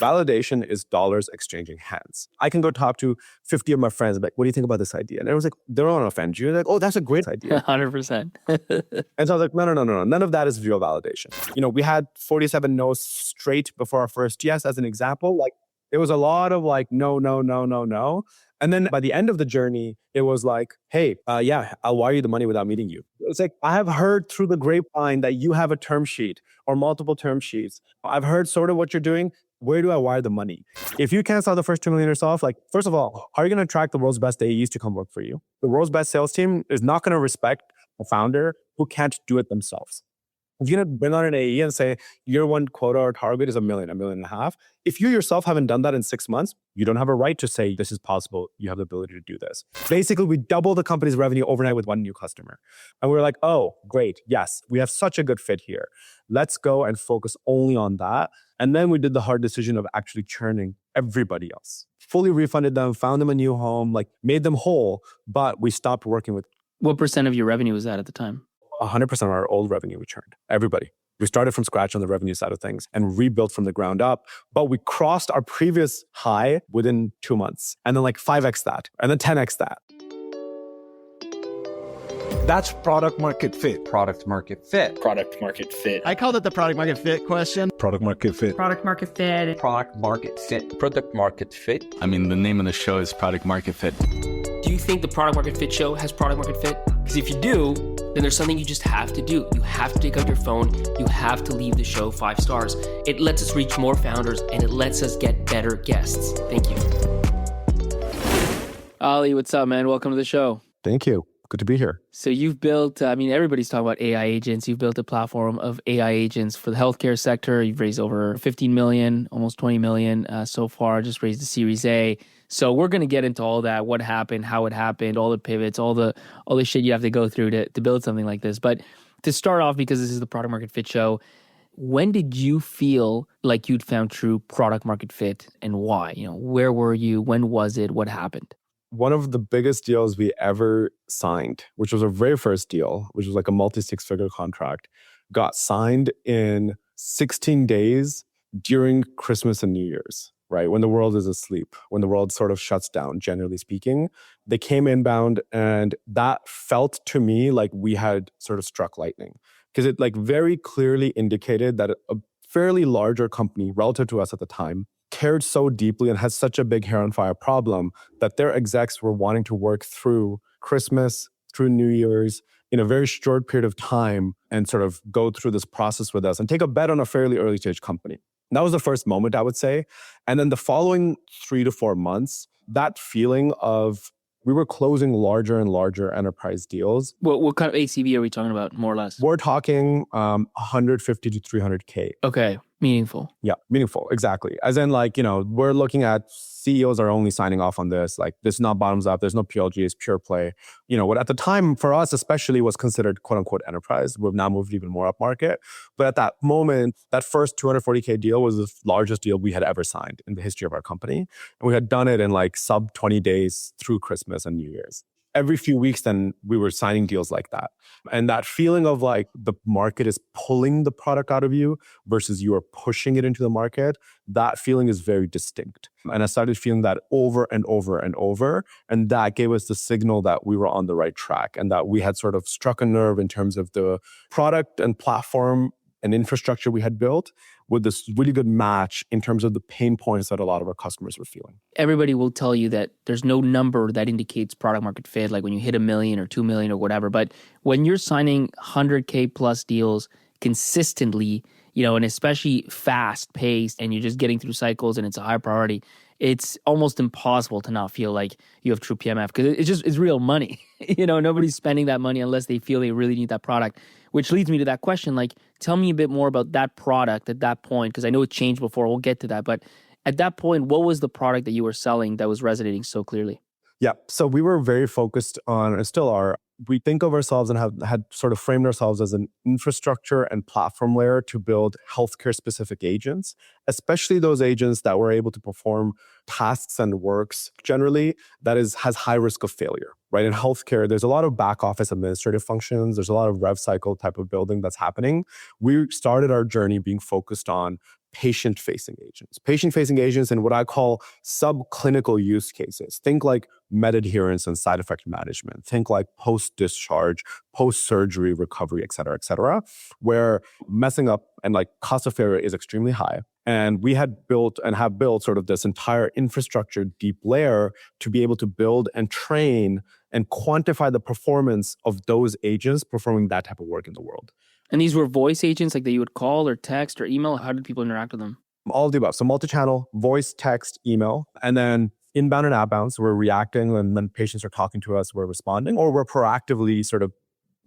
Validation is dollars exchanging hands. I can go talk to 50 of my friends and be like, what do you think about this idea? And everyone's like, they don't want to offend you. They're like, oh, that's a great idea. 100%. And so I was like, no. None of that is real validation. We had 47 no's straight before our first yes as an example. Like, it was a lot of like, no. And then by the end of the journey, it was like, hey, I'll wire you the money without meeting you. It's like, I have heard through the grapevine that you have a term sheet or multiple term sheets. I've heard sort of what you're doing. Where do I wire the money? If you can't sell the first $2 million yourself, like, first of all, how are you going to attract the world's best AEs to come work for you? The world's best sales team is not going to respect a founder who can't do it themselves. If you're going to bring on an AE and say, year one quota or target is $1 million, $1.5 million, if you yourself haven't done that in 6 months, you don't have a right to say, this is possible. You have the ability to do this. Basically, we doubled the company's revenue overnight with one new customer. And we were like, oh, great. Yes, we have such a good fit here. Let's go and focus only on that. And then we did the hard decision of actually churning everybody else. Fully refunded them, found them a new home, like made them whole, but we stopped working with. What percent of your revenue was that at the time? 100% of our old revenue we churned. Everybody. We started from scratch on the revenue side of things and rebuilt from the ground up. But we crossed our previous high within 2 months. And then like 5x that. And then 10x that. That's product market fit. Product market fit. Product market fit. I called it the product market fit question. Product market fit. Product market fit. Product market fit. Product market fit. I mean, the name of the show is Product Market Fit. Do you think the Product Market Fit show has product market fit? Because if you do, then there's something you just have to do. You have to take out your phone. You have to leave the show 5 stars. It lets us reach more founders and it lets us get better guests. Thank you. Ali, what's up, man? Welcome to the show. Thank you. Good to be here. So you've built, everybody's talking about AI agents. You've built a platform of AI agents for the healthcare sector. You've raised over 15 million, almost 20 million so far, just raised the Series A. So we're going to get into all that, what happened, how it happened, all the pivots, all the shit you have to go through to build something like this. But to start off, because this is the Product Market Fit show, when did you feel like you'd found true product market fit and why? Where were you? When was it? What happened? One of the biggest deals we ever signed, which was our very first deal, which was like a multi-6-figure contract, got signed in 16 days during Christmas and New Year's, right? When the world is asleep, when the world sort of shuts down, generally speaking. They came inbound and that felt to me like we had sort of struck lightning because it like very clearly indicated that a fairly larger company relative to us at the time cared so deeply and had such a big hair on fire problem that their execs were wanting to work through Christmas, through New Year's in a very short period of time and sort of go through this process with us and take a bet on a fairly early stage company. And that was the first moment, I would say. And then the following 3 to 4 months, that feeling of we were closing larger and larger enterprise deals. What kind of ACV are we talking about, more or less? We're talking 150 to 300K. Okay. Meaningful. Yeah, meaningful. Exactly. As in like, we're looking at CEOs are only signing off on this. Like this is not bottoms up. There's no PLG, it's pure play. What at the time for us especially was considered quote unquote enterprise. We've now moved even more up market. But at that moment, that first 240K deal was the largest deal we had ever signed in the history of our company. And we had done it in like sub 20 days through Christmas and New Year's. Every few weeks then we were signing deals like that. And that feeling of like the market is pulling the product out of you versus you are pushing it into the market, that feeling is very distinct. And I started feeling that over and over and over. And that gave us the signal that we were on the right track and that we had sort of struck a nerve in terms of the product and platform and infrastructure we had built with this really good match in terms of the pain points that a lot of our customers were feeling. Everybody will tell you that there's no number that indicates product market fit, like when you hit 1 million or 2 million or whatever. But when you're signing 100K plus deals consistently, and especially fast paced and you're just getting through cycles and it's a high priority, it's almost impossible to not feel like you have true PMF because it's real money. Nobody's spending that money unless they feel they really need that product, which leads me to that question. Like, tell me a bit more about that product at that point, because I know it changed before. We'll get to that. But at that point, what was the product that you were selling that was resonating so clearly? Yeah. So we were very focused on, and still are, we think of ourselves and had sort of framed ourselves as an infrastructure and platform layer to build healthcare specific agents, especially those agents that were able to perform tasks and works generally that has high risk of failure, right? In healthcare, there's a lot of back office administrative functions. There's a lot of rev cycle type of building that's happening. We started our journey being focused on patient-facing agents. Patient-facing agents in what I call subclinical use cases. Think like med-adherence and side effect management. Think like post-discharge, post-surgery recovery, et cetera, where messing up and like cost of failure is extremely high. And we had built and have built sort of this entire infrastructure deep layer to be able to build and train and quantify the performance of those agents performing that type of work in the world. And these were voice agents like that you would call or text or email? How did people interact with them? All of the above. So multi-channel, voice, text, email, and then inbound and outbound. So we're reacting and when patients are talking to us, we're responding, or we're proactively sort of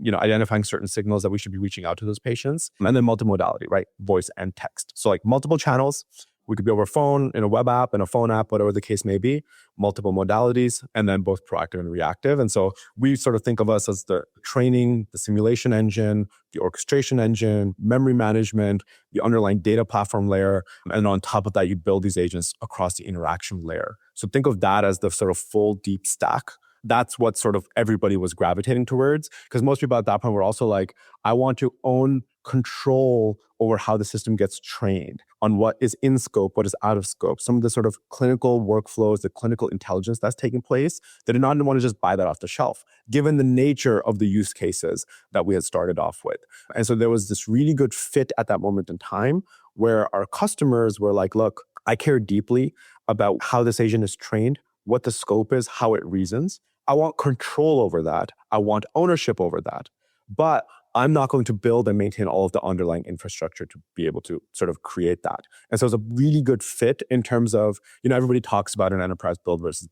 identifying certain signals that we should be reaching out to those patients. And then multimodality, right? Voice and text. So like multiple channels. We could be over phone, in a web app, in a phone app, whatever the case may be, multiple modalities, and then both proactive and reactive. And so we sort of think of us as the training, the simulation engine, the orchestration engine, memory management, the underlying data platform layer. And on top of that, you build these agents across the interaction layer. So think of that as the sort of full deep stack. That's what sort of everybody was gravitating towards. Because most people at that point were also like, I want to own control over how the system gets trained, on what is in scope, what is out of scope, some of the sort of clinical workflows, the clinical intelligence that's taking place. They did not want to just buy that off the shelf, given the nature of the use cases that we had started off with. And so there was this really good fit at that moment in time where our customers were like, look, I care deeply about how this agent is trained, what the scope is, how it reasons. I want control over that. I want ownership over that. But I'm not going to build and maintain all of the underlying infrastructure to be able to sort of create that. And so it's a really good fit in terms of, everybody talks about an enterprise build versus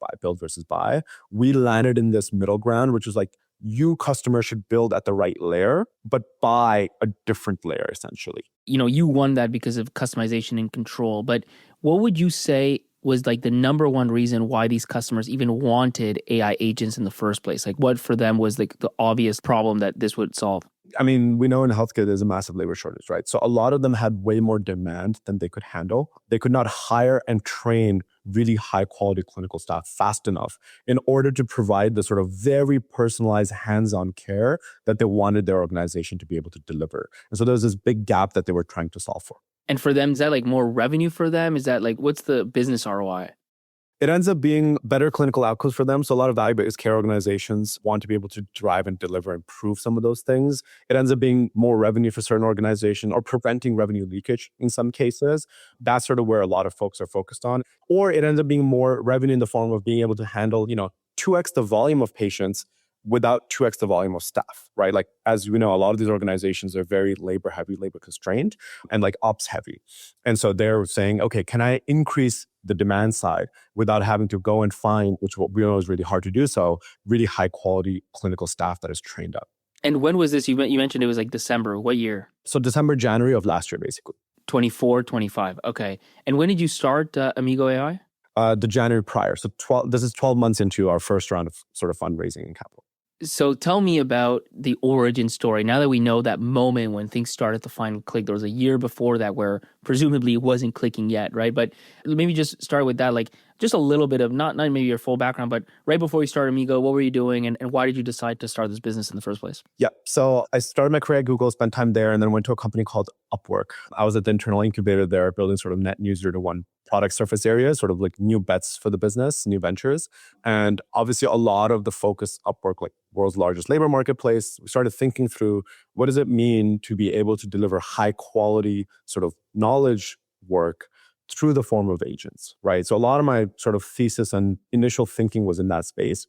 buy. We landed in this middle ground, which is like, you customers should build at the right layer, but buy a different layer essentially. You won that because of customization and control. But what would you say was like the number one reason why these customers even wanted AI agents in the first place? Like what for them was like the obvious problem that this would solve? I mean, we know in healthcare there's a massive labor shortage, right? So a lot of them had way more demand than they could handle. They could not hire and train really high quality clinical staff fast enough in order to provide the sort of very personalized hands-on care that they wanted their organization to be able to deliver. And so there's this big gap that they were trying to solve for. And for them, is that like more revenue for them? Is that like, what's the business ROI? It ends up being better clinical outcomes for them. So a lot of value-based care organizations want to be able to drive and deliver and prove some of those things. It ends up being more revenue for certain organizations or preventing revenue leakage in some cases. That's sort of where a lot of folks are focused on. Or it ends up being more revenue in the form of being able to handle, 2x the volume of patients without 2x the volume of staff, right? Like, as we know, a lot of these organizations are very labor heavy, labor constrained, and like ops heavy. And so they're saying, okay, can I increase the demand side without having to go and find, which what we know is really hard to do so, really high quality clinical staff that is trained up. And when was this? You mentioned it was like December. What year? So December, January of last year, basically. 24, 25. Okay. And when did you start Amigo AI? The January prior. So this is 12 months into our first round of sort of fundraising and capital. So tell me about the origin story. Now that we know that moment when things started to finally click, there was a year before that where presumably it wasn't clicking yet, right? But maybe just start with that, like just a little bit of not maybe your full background, but right before you started Amigo, what were you doing and why did you decide to start this business in the first place? Yeah. So I started my career at Google, spent time there, and then went to a company called Upwork. I was at the internal incubator there, building sort of net new 0 to 1 product surface areas, sort of like new bets for the business, new ventures. And obviously a lot of the focus Upwork, like world's largest labor marketplace, we started thinking through what does it mean to be able to deliver high quality sort of knowledge work through the form of agents, right? So a lot of my sort of thesis and initial thinking was in that space.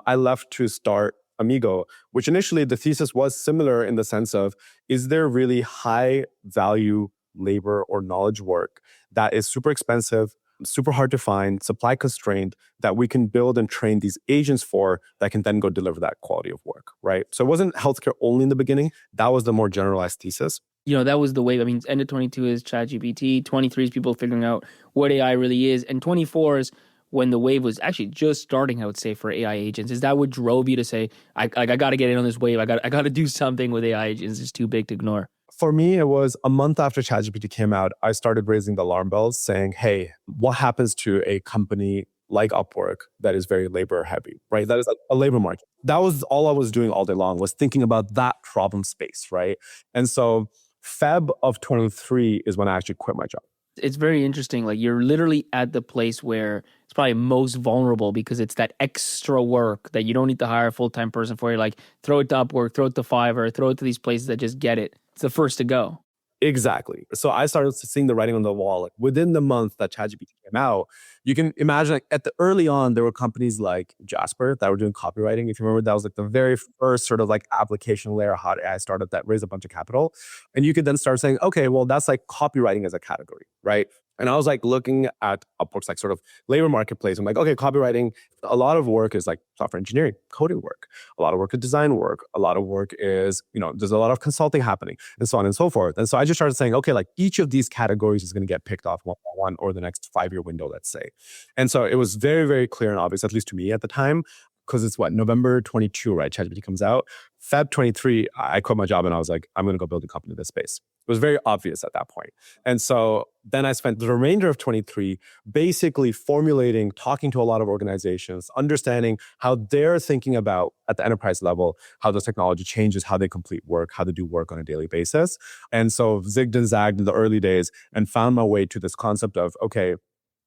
I left to start Amigo, which initially the thesis was similar in the sense of, is there really high value labor or knowledge work that is super expensive, super hard to find, supply constrained, that we can build and train these agents for that can then go deliver that quality of work, right? So it wasn't healthcare only in the beginning. That was the more generalized thesis. That was the wave. I mean, end of 22 is ChatGPT, 23 is people figuring out what AI really is, and 24 is when the wave was actually just starting, I would say, for AI agents. Is that what drove you to say, I got to get in on this wave, I got to do something with AI agents, it's too big to ignore? For me, it was a month after ChatGPT came out, I started raising the alarm bells saying, hey, what happens to a company like Upwork that is very labor heavy, right? That is a labor market. That was all I was doing all day long, was thinking about that problem space, right? And so Feb of 23 is when I actually quit my job. It's very interesting. Like you're literally at the place where it's probably most vulnerable because it's that extra work that you don't need to hire a full-time person for. You're like, throw it to Upwork, throw it to Fiverr, throw it to these places that just get it. It's the first to go. Exactly. So I started seeing the writing on the wall. Like within the month that ChatGPT came out, you can imagine like at the early on, there were companies like Jasper that were doing copywriting. If you remember, that was like the very first sort of like application layer hot AI startup that raised a bunch of capital. And you could then start saying, okay, well, that's like copywriting as a category, right? And I was like looking at Upwork's like sort of labor marketplace. I'm like, okay, copywriting, a lot of work is like software engineering, coding work. A lot of work is design work. A lot of work is, there's a lot of consulting happening and so on and so forth. And so I just started saying, okay, like each of these categories is going to get picked off one by one or the next 5-year window, let's say. And so it was very, very clear and obvious, at least to me at the time, because it's November 22, right? ChatGPT comes out. Feb 23, I quit my job and I was like, I'm going to go build a company in this space. It was very obvious at that point. And so then I spent the remainder of 23 basically formulating, talking to a lot of organizations, understanding how they're thinking about at the enterprise level, how the technology changes, how they complete work, how they do work on a daily basis. And so zigged and zagged in the early days and found my way to this concept of, okay,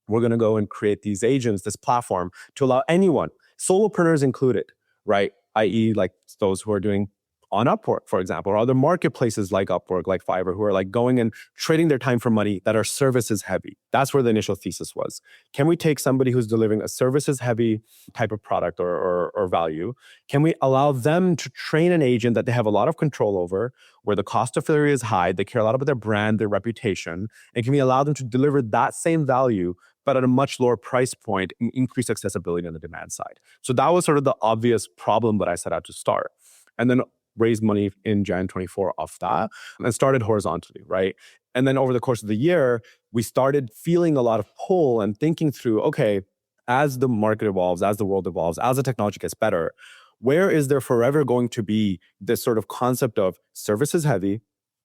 we're going to go and create these agents, this platform to allow anyone, solopreneurs included, right? I.e. like those who are doing on Upwork, for example, or other marketplaces like Upwork, like Fiverr, who are like going and trading their time for money that are services heavy. That's where the initial thesis was. Can we take somebody who's delivering a services heavy type of product or value? Can we allow them to train an agent that they have a lot of control over, where the cost of failure is high, they care a lot about their brand, their reputation, and can we allow them to deliver that same value but at a much lower price point and increase accessibility on the demand side? So that was sort of the obvious problem that I set out to start. And then raised money in Jan 24 off that and started horizontally, right? And then over the course of the year, we started feeling a lot of pull and thinking through, okay, as the market evolves, as the world evolves, as the technology gets better, where is there forever going to be this sort of concept of services heavy,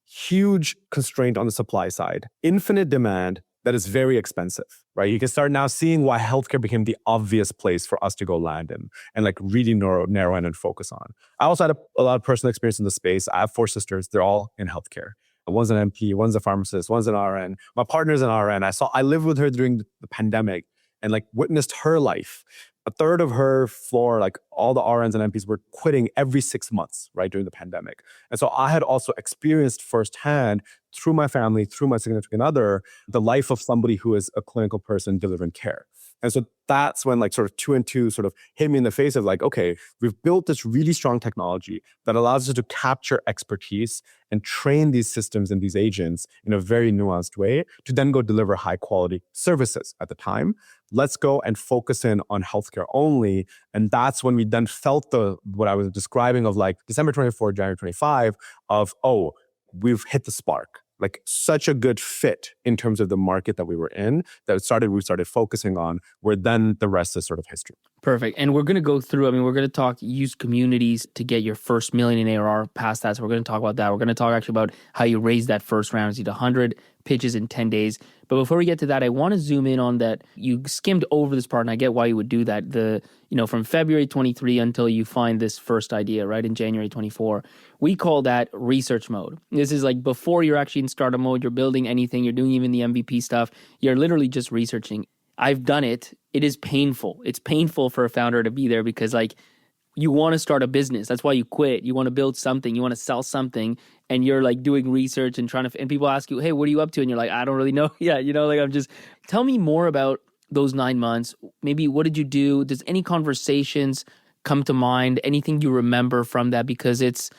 huge constraint on the supply side, infinite demand, that is very expensive, right? You can start now seeing why healthcare became the obvious place for us to go land in and like really narrow in and focus on. I also had a lot of personal experience in the space. I have 4 sisters. They're all in healthcare. One's an MP, one's a pharmacist, one's an RN. My partner's an RN. I lived with her during the pandemic and like witnessed her life. A third of her floor, like all the RNs and MPs were quitting every 6 months, right, during the pandemic. And so I had also experienced firsthand through my family, through my significant other, the life of somebody who is a clinical person delivering care. And so that's when like sort of 2 and 2 sort of hit me in the face of like, okay, we've built this really strong technology that allows us to capture expertise and train these systems and these agents in a very nuanced way to then go deliver high quality services at the time. Let's go and focus in on healthcare only. And that's when we then felt what I was describing of like December 24, January 25 of, oh, we've hit the spark. Like such a good fit in terms of the market that we were in that we started focusing on, where then the rest is sort of history. Perfect. And we're going to go through, we're going to talk use communities to get your first million in ARR past that. So we're going to talk about that. We're going to talk actually about how you raise that first round. You did 100 pitches in 10 days. But before we get to that, I want to zoom in on that. You skimmed over this part and I get why you would do that. From February 23 until you find this first idea, right, in January 24, we call that research mode. This is like before you're actually in startup mode, you're building anything, you're doing even the MVP stuff, you're literally just researching. I've done it. It is painful. It's painful for a founder to be there because like you want to start a business. That's why you quit. You want to build something. You want to sell something and you're like doing research and and people ask you, hey, what are you up to? And you're like, I don't really know. Yeah. Tell me more about those 9 months. Maybe what did you do? Does any conversations come to mind? Anything you remember from that? Because it's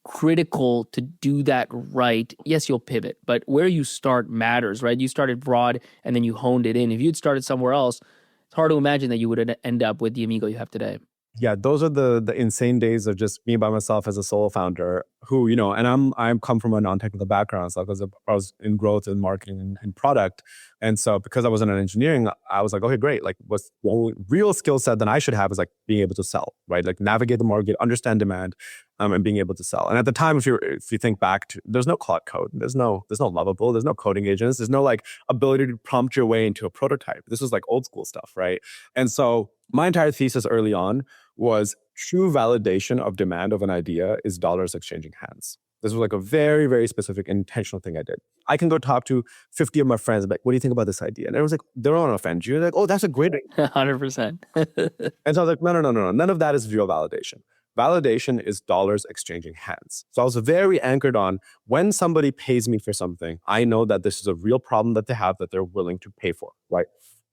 critical to do that right. Yes, you'll pivot, but where you start matters, right? You started broad and then you honed it in. If you'd started somewhere else, it's hard to imagine that you would end up with the Amigo you have today. Yeah, those are the insane days of just me by myself as a solo founder who, and I'm come from a non-technical background. So I was in growth and marketing and product. And so because I wasn't in engineering, I was like, okay, great. Like what's the real skill set that I should have is like being able to sell, right? Like navigate the market, understand demand, and being able to sell. And at the time, if you think back to, there's no Khok code, there's no Lovable, there's no coding agents, there's no like ability to prompt your way into a prototype. This was like old school stuff, right? And so my entire thesis early on was true validation of demand of an idea is dollars exchanging hands. This was like a very, very specific intentional thing I did. I can go talk to 50 of my friends, like, what do you think about this idea? And everyone's like, they don't want to offend you. They're like, oh, that's a great idea. 100%. And so I was like, no. None of that is real validation. Validation is dollars exchanging hands. So I was very anchored on when somebody pays me for something, I know that this is a real problem that they have that they're willing to pay for, right?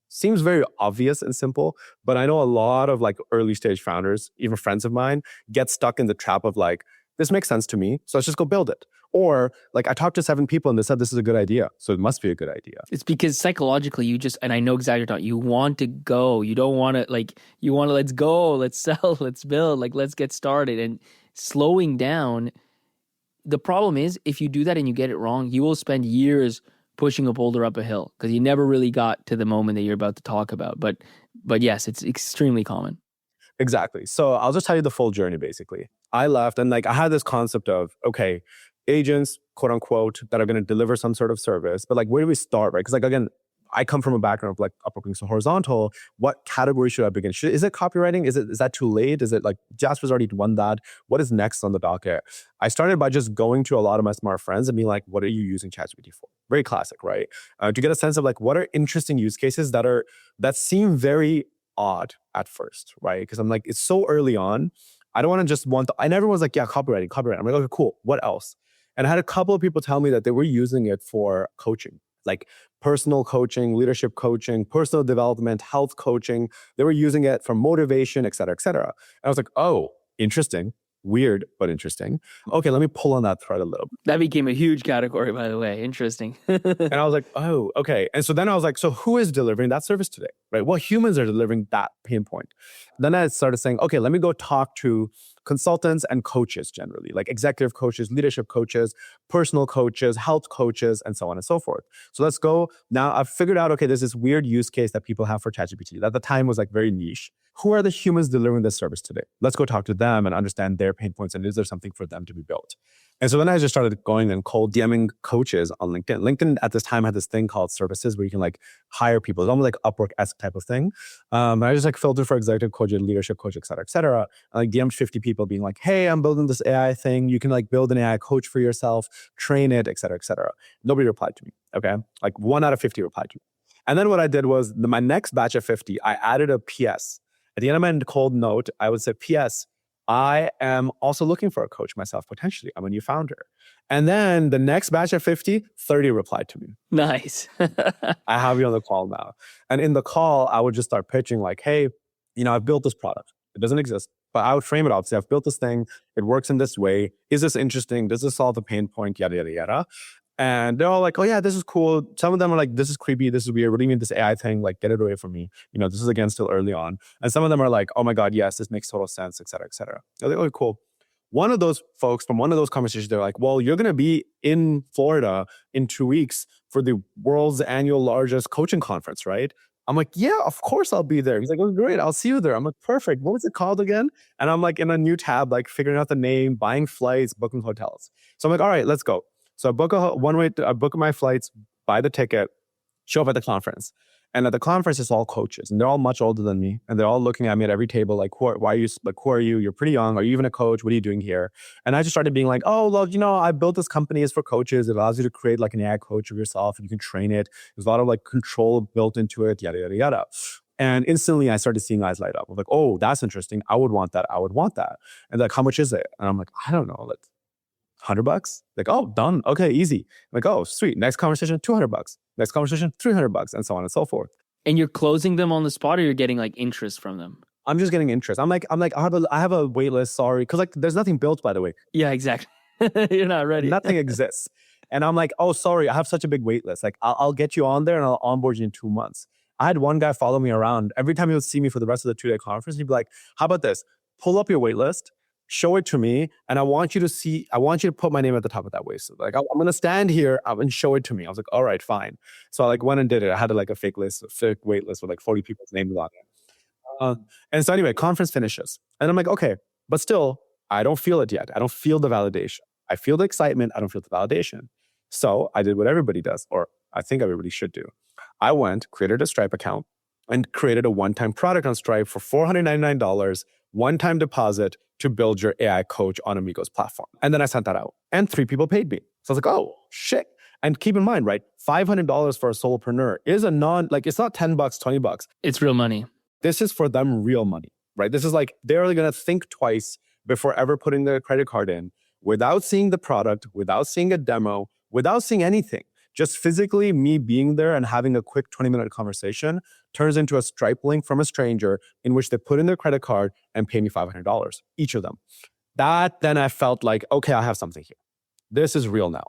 Seems very obvious and simple, but I know a lot of like early stage founders, even friends of mine, get stuck in the trap of like, this makes sense to me, so let's just go build it. Or like I talked to 7 people and they said this is a good idea, so it must be a good idea. It's because psychologically you just, and I know exactly what you're talking, you want to go. You don't want to like, you want to let's go, let's sell, let's build, like let's get started. And slowing down, the problem is if you do that and you get it wrong, you will spend years pushing a boulder up a hill because you never really got to the moment that you're about to talk about. But yes, it's extremely common. Exactly. So I'll just tell you the full journey basically. I left and like I had this concept of, okay, agents, quote unquote, that are going to deliver some sort of service, but like where do we start, right? Because like again, I come from a background of like Upwork, so horizontal. What category should I begin? Is it copywriting? Is that too late? Is it like Jasper's already won that? What is next on the docket? I started by just going to a lot of my smart friends and being like, what are you using ChatGPT for? Very classic, right? To get a sense of like what are interesting use cases that seem very odd at first, right? Because I'm like, it's so early on. I don't want to just and everyone was like, yeah, copywriting. I'm like, okay, cool. What else? And I had a couple of people tell me that they were using it for coaching, like personal coaching, leadership coaching, personal development, health coaching. They were using it for motivation, et cetera, et cetera. And I was like, oh, interesting. Weird, but interesting. Okay, let me pull on that thread a little bit. That became a huge category, by the way. Interesting. And I was like, oh, okay. And so then I was like, so who is delivering that service today, right? What humans are delivering that pain point? Then I started saying, okay, let me go talk to consultants and coaches generally, like executive coaches, leadership coaches, personal coaches, health coaches, and so on and so forth. So let's go. Now I've figured out, okay, there's this weird use case that people have for ChatGPT that at the time was like very niche. Who are the humans delivering this service today? Let's go talk to them and understand their pain points and is there something for them to be built? And so then I just started going and cold DMing coaches on LinkedIn. LinkedIn at this time had this thing called services where you can like hire people. It's almost like Upwork-esque type of thing. I just like filtered for executive coach, leadership coach, et cetera, et cetera. And like DM'd 50 people being like, hey, I'm building this AI thing. You can like build an AI coach for yourself, train it, et cetera, et cetera. Nobody replied to me, okay? Like 1 out of 50 replied to me. And then what I did was my next batch of 50, I added a PS. At the end of my cold note, I would say, PS, I am also looking for a coach myself, potentially. I'm a new founder. And then the next batch of 50, 30 replied to me. Nice. I have you on the call now. And in the call, I would just start pitching like, hey, I've built this product. It doesn't exist, but I would frame it out. Say, I've built this thing. It works in this way. Is this interesting? Does this solve the pain point? Yada, yada, yada. And they're all like, oh yeah, this is cool. Some of them are like, this is creepy. This is weird. What do you mean this AI thing? Like, get it away from me. This is again still early on. And some of them are like, oh my God, yes, this makes total sense, et cetera, et cetera. They're like, oh, cool. One of those folks from one of those conversations, they're like, well, you're going to be in Florida in 2 weeks for the world's annual largest coaching conference, right? I'm like, yeah, of course I'll be there. He's like, oh, great. I'll see you there. I'm like, perfect. What was it called again? And I'm like in a new tab, like figuring out the name, buying flights, booking hotels. So I'm like, all right, let's go. So I book my flights, buy the ticket, show up at the conference. And at the conference, it's all coaches. And they're all much older than me. And they're all looking at me at every table like, who are you? You're pretty young. Are you even a coach? What are you doing here? And I just started being like, oh, well, I built this company. It's for coaches. It allows you to create like an AI coach of yourself and you can train it. There's a lot of like control built into it, yada, yada, yada. And instantly I started seeing eyes light up. I'm like, oh, that's interesting. I would want that. And like, how much is it? And I'm like, I don't know. Like, $100? Like, oh, done. Okay, easy. I'm like, oh, sweet. Next conversation, $200. Next conversation, $300, and so on and so forth. And you're closing them on the spot, or you're getting like interest from them? I'm just getting interest. I'm like, I have a wait list. Sorry, because like, there's nothing built, by the way. Yeah, exactly. You're not ready. Nothing exists. And I'm like, oh, sorry, I have such a big wait list. Like, I'll get you on there and I'll onboard you in 2 months. I had one guy follow me around. Every time he would see me for the rest of the 2-day conference, he'd be like, how about this? Pull up your wait list. Show it to me, and I want you to put my name at the top of that wait. So like, I'm going to stand here and show it to me. I was like, all right, fine. So I like went and did it. I had like a fake wait list with like 40 people's names on it. And so anyway, conference finishes. And I'm like, okay, but still, I don't feel it yet. I don't feel the validation. I feel the excitement. I don't feel the validation. So I did what everybody does, or I think everybody should do. I went, created a Stripe account, and created a one-time product on Stripe for $499 one-time deposit to build your AI coach on Amigo's platform. And then I sent that out and 3 people paid me. So I was like, oh, shit. And keep in mind, right? $500 for a solopreneur is it's not $10, $20. It's real money. This is for them real money, right? This is like, they're going to think twice before ever putting their credit card in without seeing the product, without seeing a demo, without seeing anything. Just physically me being there and having a quick 20-minute conversation turns into a Stripe link from a stranger in which they put in their credit card and pay me $500, each of them. That then I felt like, okay, I have something here. This is real now.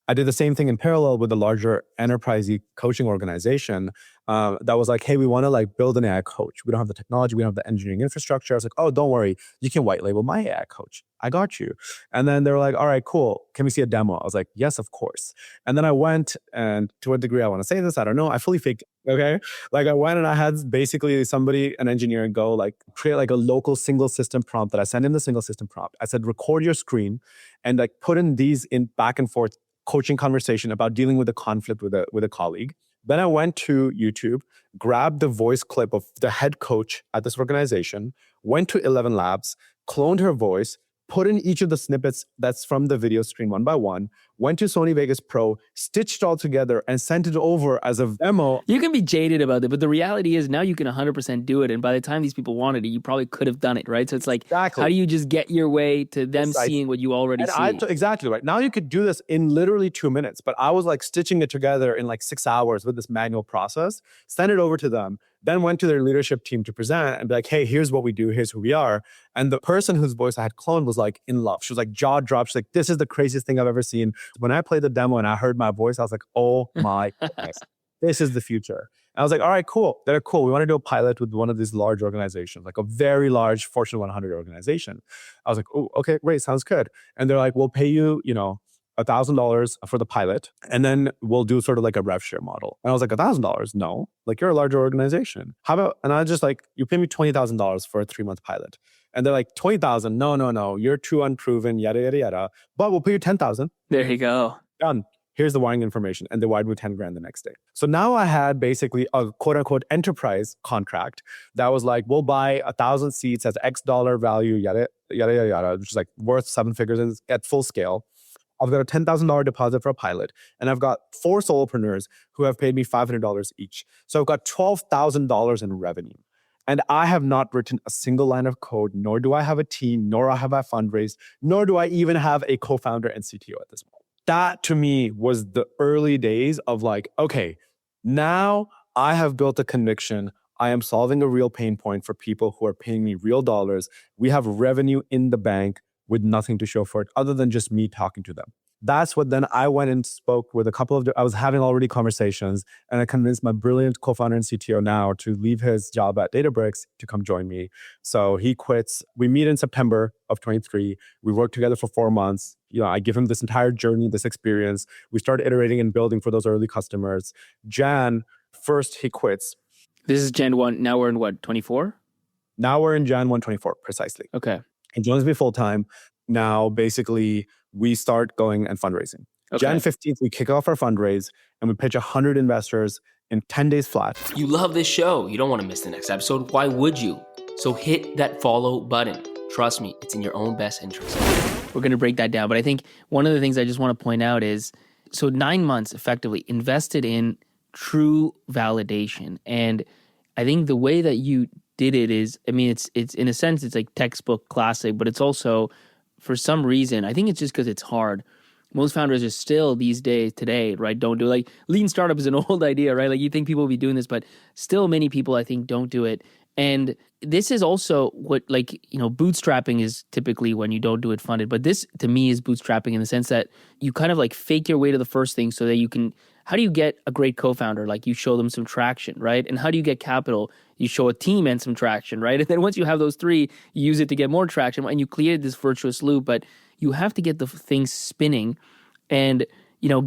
I did the same thing in parallel with a larger enterprise-y coaching organization that was like, hey, we want to like build an AI coach. We don't have the technology. We don't have the engineering infrastructure. I was like, oh, don't worry. You can white label my AI coach. I got you. And then they were like, all right, cool. Can we see a demo? I was like, yes, of course. And then I went, and to what degree I want to say this, I don't know. I fully faked it, okay? Like I went and I had basically somebody, an engineer, go like create like a local single system prompt that I sent him the single system prompt. I said, record your screen and like put in these in back and forth coaching conversation about dealing with a conflict with a colleague. Then I went to YouTube, grabbed the voice clip of the head coach at this organization, went to 11 Labs, cloned her voice, put in each of the snippets that's from the video stream one by one, went to Sony Vegas Pro, stitched it all together and sent it over as a demo. You can be jaded about it, but the reality is now you can 100% do it. And by the time these people wanted it, you probably could have done it, right? So it's like, Exactly. How do you just get your way to them seeing what you already see? Exactly right. Now you could do this in literally 2 minutes, but I was like stitching it together in like 6 hours with this manual process, sent it over to them, then went to their leadership team to present and be like, hey, here's what we do. Here's who we are. And the person whose voice I had cloned was like in love. She was like jaw dropped. She's like, this is the craziest thing I've ever seen. When I played the demo and I heard my voice, I was like, oh my goodness, this is the future. And I was like, all right, cool. They're cool. We want to do a pilot with one of these large organizations, like a very large Fortune 100 organization. I was like, oh, okay, great. Sounds good. And they're like, we'll pay you, $1,000 for the pilot, and then we'll do sort of like a rev share model. And I was like, $1,000? No, like you're a larger organization. How about, and I just like, you pay me $20,000 for a 3-month pilot. And they're like, 20,000? No, you're too unproven, yada, yada, yada. But we'll pay you 10,000. There you go. Done. Here's the wiring information. And they wired me 10 grand the next day. So now I had basically a quote unquote enterprise contract that was like, we'll buy 1,000 seats at X dollar value, yada, yada, yada, yada, which is like worth 7 figures at full scale. I've got a $10,000 deposit for a pilot, and I've got 4 solopreneurs who have paid me $500 each. So I've got $12,000 in revenue. And I have not written a single line of code, nor do I have a team, nor have I fundraised, nor do I even have a co-founder and CTO at this point. That to me was the early days of like, okay, now I have built a conviction. I am solving a real pain point for people who are paying me real dollars. We have revenue in the bank with nothing to show for it other than just me talking to them. That's what then I went and spoke with a couple of, I was having already conversations, and I convinced my brilliant co-founder and CTO now to leave his job at Databricks to come join me. So he quits. We meet in September of 23. We work together for 4 months. I give him this entire journey, this experience. We start iterating and building for those early customers. Jan 1st, he quits. This is Jan 1. Now we're in what, 24? Now we're in Jan 124, precisely. Okay. He joins me full time. Now, basically, we start going and fundraising. Okay. Jan 15th, we kick off our fundraise and we pitch 100 investors in 10 days flat. You love this show. You don't want to miss the next episode. Why would you? So hit that follow button. Trust me, it's in your own best interest. We're going to break that down. But I think one of the things I just want to point out is, so 9 months effectively invested in true validation. And I think the way that you did it is, I mean, it's in a sense, it's like textbook classic, but it's also, for some reason, I think it's just because it's hard. Most founders are still these days, today, right, don't do it. Like lean startup is an old idea, right? Like you think people will be doing this, but still many people, I think, don't do it. And this is also what, like, bootstrapping is typically when you don't do it funded. But this, to me, is bootstrapping in the sense that you kind of like fake your way to the first thing so that you can, how do you get a great co-founder? Like you show them some traction, right? And how do you get capital? You show a team and some traction, right? And then once you have those 3, you use it to get more traction and you create this virtuous loop. But you have to get the things spinning, and,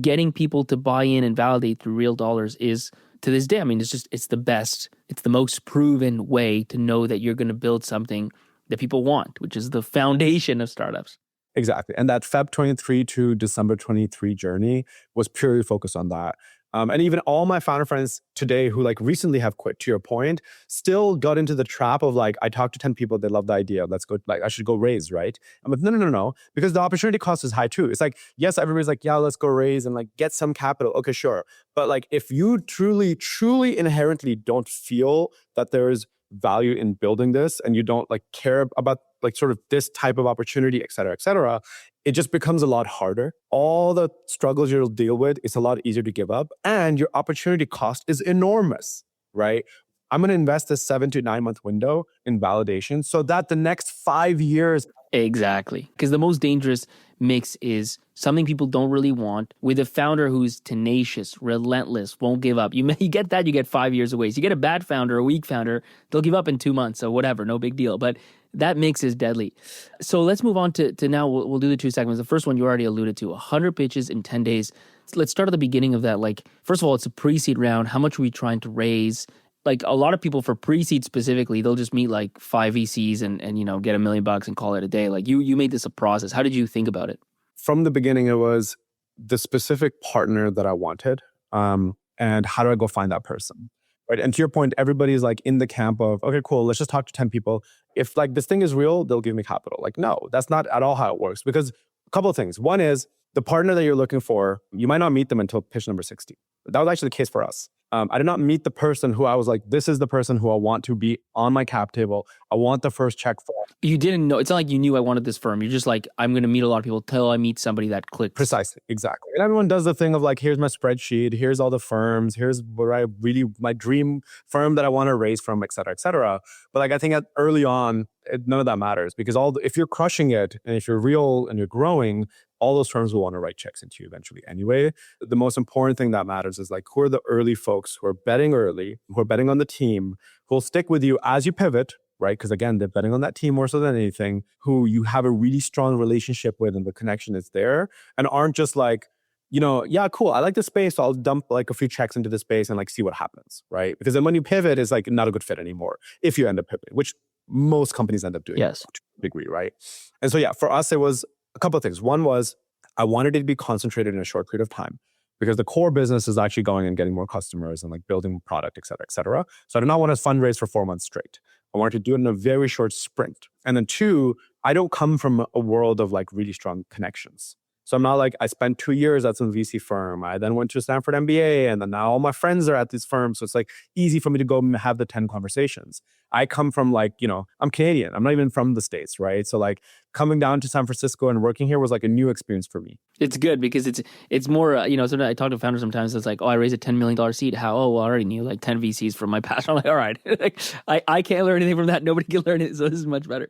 getting people to buy in and validate through real dollars is, to this day, I mean, it's the best, it's the most proven way to know that you're going to build something that people want, which is the foundation of startups. Exactly. And that Feb 23 to December 23 journey was purely focused on that. And even all my founder friends today who like recently have quit, to your point, still got into the trap of like, I talked to 10 people, they love the idea. Let's go, like, I should go raise, right? I'm like, no. Because the opportunity cost is high too. It's like, yes, everybody's like, yeah, let's go raise and like get some capital. Okay, sure. But like, if you truly inherently don't feel that there is value in building this and you don't like care about like sort of this type of opportunity, et cetera, it just becomes a lot harder. All the struggles you'll deal with, it's a lot easier to give up. And your opportunity cost is enormous, right? I'm going to invest this 7 to 9 month window in validation so that the next 5 years. Exactly. Because the most dangerous mix is something people don't really want with a founder who's tenacious, relentless, won't give up. You get that, you get 5 years away. So you get a bad founder, a weak founder, they'll give up in 2 months, so whatever, no big deal. But that mix is deadly. So let's move on to now, we'll do the 2 segments. The first one you already alluded to, 100 pitches in 10 days. Let's start at the beginning of that. Like, first of all, it's a pre-seed round. How much are we trying to raise? Like a lot of people for pre-seed specifically, they'll just meet like 5 VCs and get $1 million and call it a day. Like you made this a process. How did you think about it? From the beginning, it was the specific partner that I wanted, and how do I go find that person, right? And to your point, everybody's like in the camp of, okay, cool, let's just talk to 10 people. If like this thing is real, they'll give me capital. Like, no, that's not at all how it works. Because a couple of things. One is the partner that you're looking for, you might not meet them until pitch number 60. That was actually the case for us. I did not meet the person who I was like, this is the person who I want to be on my cap table. I want the first check for. You didn't know. It's not like you knew I wanted this firm. You're just like, I'm going to meet a lot of people till I meet somebody that clicks. Precisely. Exactly. And everyone does the thing of like, here's my spreadsheet. Here's all the firms. Here's where I really, my dream firm that I want to raise from, et cetera, et cetera. But like, I think early on, none of that matters because if you're crushing it and if you're real and you're growing, all those firms will want to write checks into you eventually anyway. The most important thing that matters is like, who are the early folks who are betting early, who are betting on the team, who will stick with you as you pivot, right? Because again, they're betting on that team more so than anything, who you have a really strong relationship with and the connection is there and aren't just like, yeah, cool, I like the space, so I'll dump like a few checks into the space and like see what happens, right? Because then when you pivot, it's like not a good fit anymore if you end up pivoting, which most companies end up doing yes. to a degree, right? And so yeah, for us, it was a couple of things. One was I wanted it to be concentrated in a short period of time because the core business is actually going and getting more customers and like building product, et cetera, et cetera. So I did not want to fundraise for 4 months straight. I wanted to do it in a very short sprint. And then 2, I don't come from a world of like really strong connections. So I'm not like, I spent 2 years at some VC firm. I then went to Stanford MBA and then now all my friends are at this firm. So it's like easy for me to go and have the 10 conversations. I come from like, I'm Canadian. I'm not even from the States, right? So like coming down to San Francisco and working here was like a new experience for me. It's good because it's more, sometimes I talk to founders sometimes, it's like, oh, I raised a $10 million seed. How? Oh, well, I already knew like 10 VCs from my past. I'm like, all right, like, I can't learn anything from that. Nobody can learn it. So this is much better.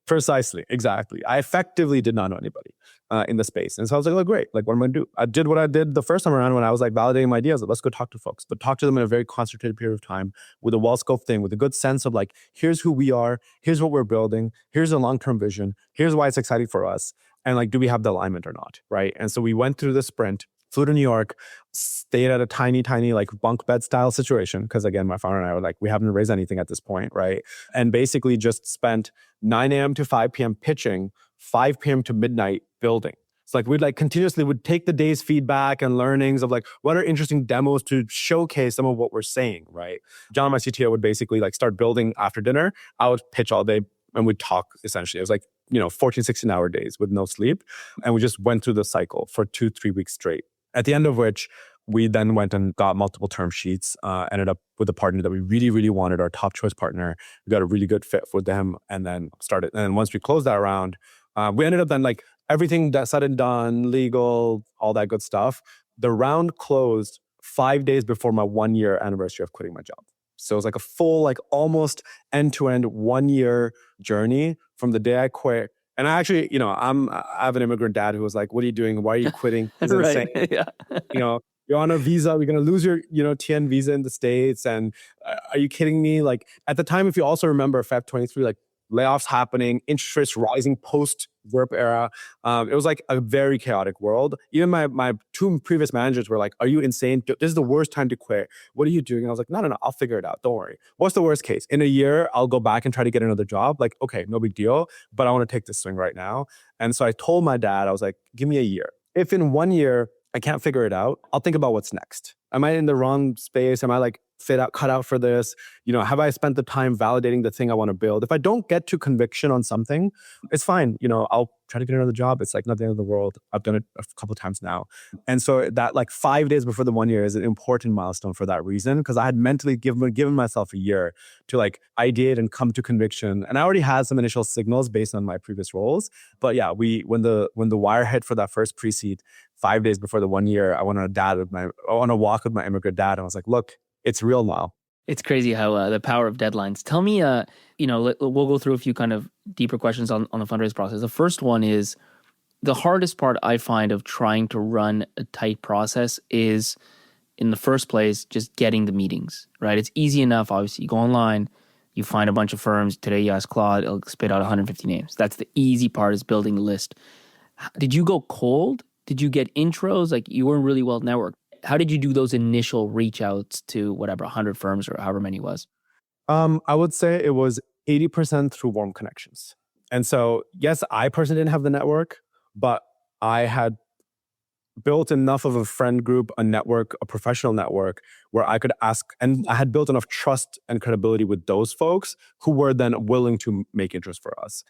Precisely. Exactly. I effectively did not know anybody in the space. And so I was like, oh, great. Like, what am I going to do? I did what I did the first time around when I was like validating my ideas. Like, let's go talk to folks, but talk to them in a very concentrated period of time with a well-scoped thing, with a good sense of like, here's who we are. Here's what we're building. Here's a long-term vision. Here's why it's exciting for us. And like, do we have the alignment or not? Right. And so we went through the sprint, flew to New York, stayed at a tiny like bunk bed style situation. Cause again, my founder and I were like, we haven't raised anything at this point. Right. And basically just spent 9 a.m. to 5 p.m. pitching, 5 p.m. to midnight building. So like we'd like continuously would take the day's feedback and learnings of like, what are interesting demos to showcase some of what we're saying, right? John, my CTO, would basically like start building after dinner. I would pitch all day and we'd talk essentially. It was like, 14, 16 hour days with no sleep. And we just went through the cycle for 2-3 weeks straight. At the end of which, we then went and got multiple term sheets, ended up with a partner that we really, really wanted, our top choice partner. We got a really good fit with them and then started. And then once we closed that round, we ended up then like everything that said and done, legal, all that good stuff. The round closed 5 days before my 1-year anniversary of quitting my job. So it was like a full, like almost end-to-end 1-year journey from the day I quit. And I actually, I have an immigrant dad who was like, what are you doing? Why are you quitting? He's right. insane. Yeah. You're on a visa. We're going to lose your, TN visa in the States. And are you kidding me? Like at the time, if you also remember Feb 23, like layoffs happening, interest rates rising post VERP era. It was like a very chaotic world. Even my 2 previous managers were like, are you insane? This is the worst time to quit. What are you doing? And I was like, no, I'll figure it out. Don't worry. What's the worst case? In a year, I'll go back and try to get another job. Like, okay, no big deal, but I want to take this swing right now. And so I told my dad, I was like, give me a year. If in 1 year, I can't figure it out, I'll think about what's next. Am I in the wrong space? Am I like cut out for this? Have I spent the time validating the thing I want to build? If I don't get to conviction on something, it's fine. I'll try to get another job. It's like not the end of the world. I've done it a couple of times now. And so that like 5 days before the 1 year is an important milestone for that reason, because I had mentally given myself a year to like ideate and come to conviction. And I already had some initial signals based on my previous roles. But yeah, when the wire hit for that first pre-seed 5 days before the 1 year, I went on a walk with my immigrant dad, and I was like, look, it's real now. It's crazy how the power of deadlines. Tell me, we'll go through a few kind of deeper questions on the fundraise process. The first one is the hardest part I find of trying to run a tight process is, in the first place, just getting the meetings, right? It's easy enough. Obviously, you go online, you find a bunch of firms. Today, you ask Claude, it'll spit out 150 names. That's the easy part, is building the list. Did you go cold? Did you get intros? Like, you weren't really well networked. How did you do those initial reach outs to whatever, 100 firms or however many it was? I would say it was 80% through warm connections. And so, yes, I personally didn't have the network, but I had built enough of a friend group, a network, a professional network where I could ask, and I had built enough trust and credibility with those folks who were then willing to make interest for us.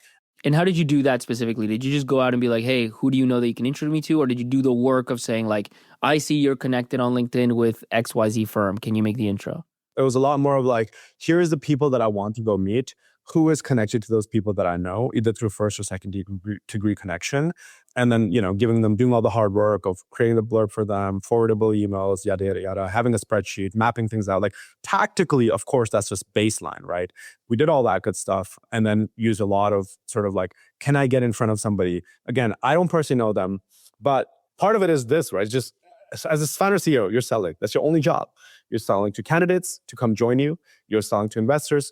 And how did you do that specifically? Did you just go out and be like, hey, who do you know that you can introduce me to? Or did you do the work of saying like, I see you're connected on LinkedIn with XYZ firm. Can you make the intro? It was a lot more of like, here's the people that I want to go meet. Who is connected to those people that I know, either through first or second degree connection. And then, doing all the hard work of creating the blurb for them, forwardable emails, yada, yada, yada, having a spreadsheet, mapping things out. Like tactically, of course, that's just baseline, right? We did all that good stuff and then used a lot of sort of like, can I get in front of somebody? Again, I don't personally know them, but part of it is this, right? It's just, as a founder CEO, you're selling. That's your only job. You're selling to candidates to come join you. You're selling to investors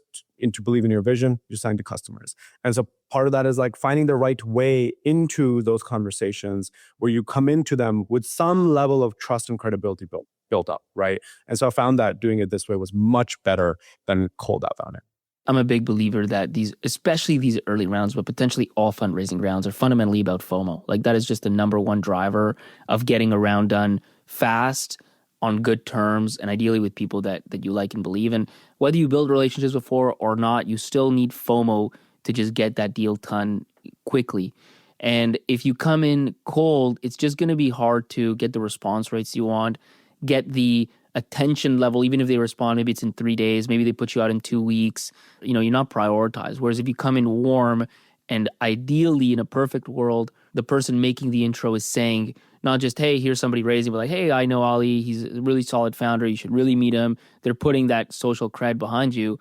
to believe in your vision. You're selling to customers. And so part of that is like finding the right way into those conversations where you come into them with some level of trust and credibility built up, right? And so I found that doing it this way was much better than cold outbounding. I'm a big believer that especially these early rounds, but potentially all fundraising rounds, are fundamentally about FOMO. Like that is just the number one driver of getting a round done fast, on good terms, and ideally with people that you like and believe in. Whether you build relationships before or not, you still need FOMO to just get that deal done quickly. And if you come in cold, it's just going to be hard to get the response rates you want, get the attention level. Even if they respond, maybe it's in 3 days, maybe they put you out in 2 weeks, you're not prioritized. Whereas if you come in warm, and ideally in a perfect world, the person making the intro is saying, not just, hey, here's somebody raising, but like, hey, I know Ali, he's a really solid founder, you should really meet him. They're putting that social cred behind you.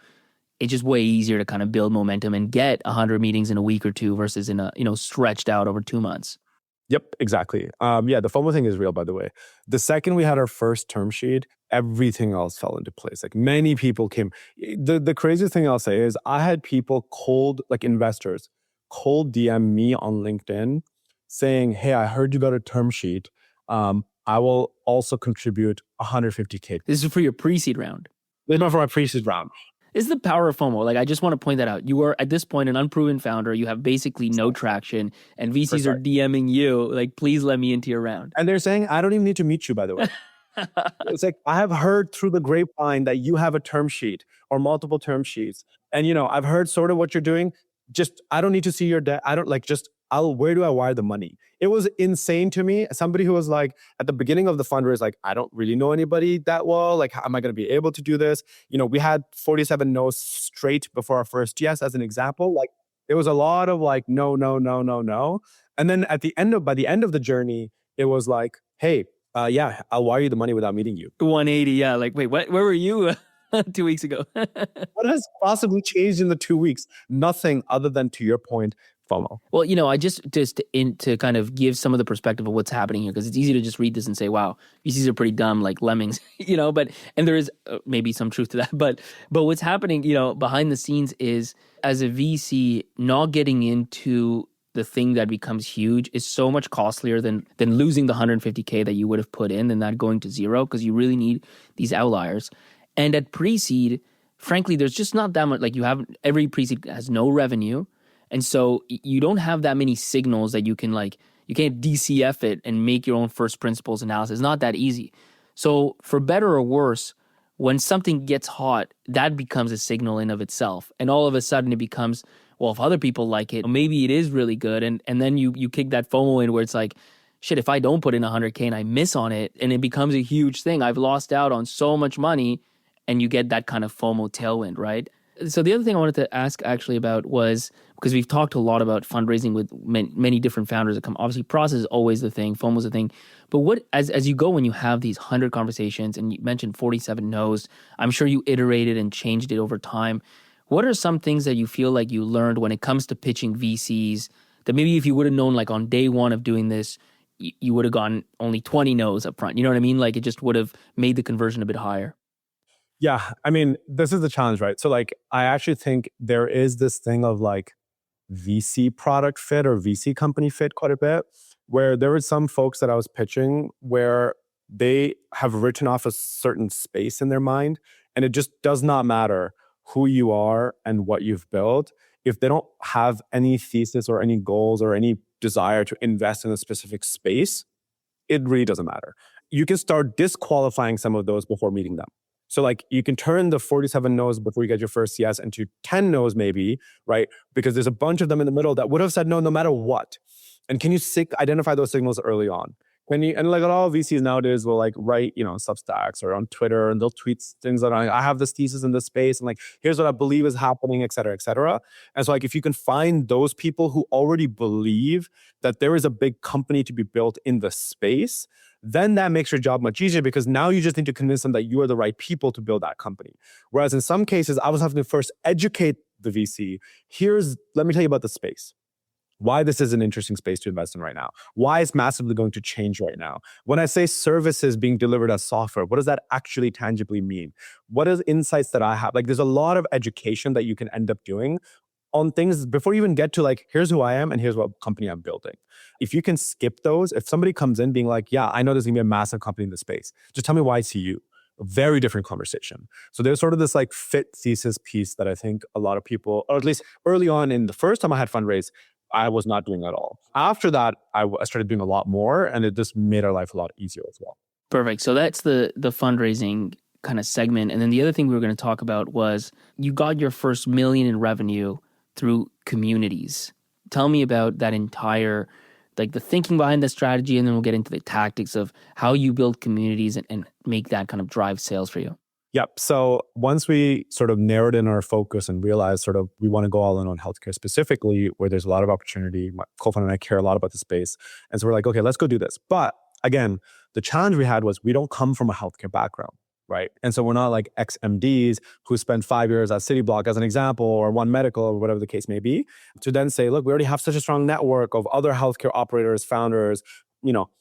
It's just way easier to kind of build momentum and get 100 meetings in a week or two versus in a, stretched out over 2 months. Yep, exactly. The FOMO thing is real, by the way. The second we had our first term sheet, everything else fell into place. Like many people came. The craziest thing I'll say is I had people investors, cold DM me on LinkedIn saying, hey, I heard you got a term sheet. I will also contribute 150K. This is for your pre-seed round. This is not for my pre-seed round. This is the power of FOMO. Like, I just want to point that out. You are, at this point, an unproven founder. You have basically no traction, and VCs are DMing you, like, please let me into your round. And they're saying, I don't even need to meet you, by the way. It's like, I have heard through the grapevine that you have a term sheet or multiple term sheets. And, I've heard sort of what you're doing. Just, I don't need to see your debt. I don't where do I wire the money? It was insane to me. Somebody who was like, at the beginning of the fundraise, like, I don't really know anybody that well. Like, how am I going to be able to do this? We had 47 no's straight before our first yes, as an example. Like, it was a lot of like, no, no, no, no, no. And then by the end of the journey, it was like, hey, I'll wire you the money without meeting you. 180, yeah. Like, wait, where were you 2 weeks ago? What has possibly changed in the 2 weeks? Nothing other than, to your point, FOMO. Well, I just to kind of give some of the perspective of what's happening here, because it's easy to just read this and say, wow, VCs are pretty dumb, like lemmings, and there is maybe some truth to that. But what's happening, behind the scenes is, as a VC, not getting into the thing that becomes huge is so much costlier than losing the 150K that you would have put in, than that going to zero, because you really need these outliers. And at pre-seed, frankly, there's just not that much, every pre-seed has no revenue. And so you don't have that many signals that you can You can't DCF it and make your own first principles analysis. It's not that easy. So for better or worse, when something gets hot, that becomes a signal in of itself. And all of a sudden it becomes, well, if other people like it, maybe it is really good. And then you kick that FOMO in where it's like, shit, if I don't put in 100K and I miss on it, and it becomes a huge thing, I've lost out on so much money, and you get that kind of FOMO tailwind, right? So the other thing I wanted to ask actually about was, because we've talked a lot about fundraising with many different founders that come, obviously process is always the thing, FOMO is the thing, but what, as you go and you have these 100 conversations, and you mentioned 47 no's, I'm sure you iterated and changed it over time. What are some things that you feel like you learned when it comes to pitching VCs that maybe if you would have known like on day one of doing this, you would have gotten only 20 no's up front? You know what I mean? Like it just would have made the conversion a bit higher. Yeah, I mean, this is the challenge, right? So like, I actually think there is this thing of like VC product fit or VC company fit quite a bit, where there were some folks that I was pitching where they have written off a certain space in their mind, and it just does not matter who you are and what you've built. If they don't have any thesis or any goals or any desire to invest in a specific space, it really doesn't matter. You can start disqualifying some of those before meeting them. So like you can turn the 47 no's before you get your first yes into 10 no's maybe, right? Because there's a bunch of them in the middle that would have said no matter what. And can you identify those signals early on? And like a lot of VCs nowadays will like write, Substacks or on Twitter, and they'll tweet things that I have this thesis in this space, and like, here's what I believe is happening, et cetera, et cetera. And so like, if you can find those people who already believe that there is a big company to be built in the space, then that makes your job much easier, because now you just need to convince them that you are the right people to build that company. Whereas in some cases, I was having to first educate the VC. Let me tell you about the space. Why this is an interesting space to invest in right now. Why it's massively going to change right now. When I say services being delivered as software, what does that actually tangibly mean? What are the insights that I have? Like, there's a lot of education that you can end up doing on things before you even get to like, here's who I am and here's what company I'm building. If you can skip those, if somebody comes in being like, yeah, I know there's gonna be a massive company in the space, just tell me why it's you. A very different conversation. So there's sort of this like fit thesis piece that I think a lot of people, or at least early on in the first time I had fundraise, I was not doing at all. After that, I started doing a lot more, and it just made our life a lot easier as well. Perfect. So that's the fundraising kind of segment. And then the other thing we were going to talk about was you got your first $1 million in revenue through communities. Tell me about that entire, like the thinking behind the strategy, and then we'll get into the tactics of how you build communities and make that kind of drive sales for you. Yep. So once we sort of narrowed in our focus and realized sort of we want to go all in on healthcare specifically, where there's a lot of opportunity, my co-founder and I care a lot about the space. And so we're like, okay, let's go do this. But again, the challenge we had was we don't come from a healthcare background, right? And so we're not like ex-MDs who spent 5 years at Cityblock as an example, or One Medical, or whatever the case may be, to then say, look, we already have such a strong network of other healthcare operators, founders,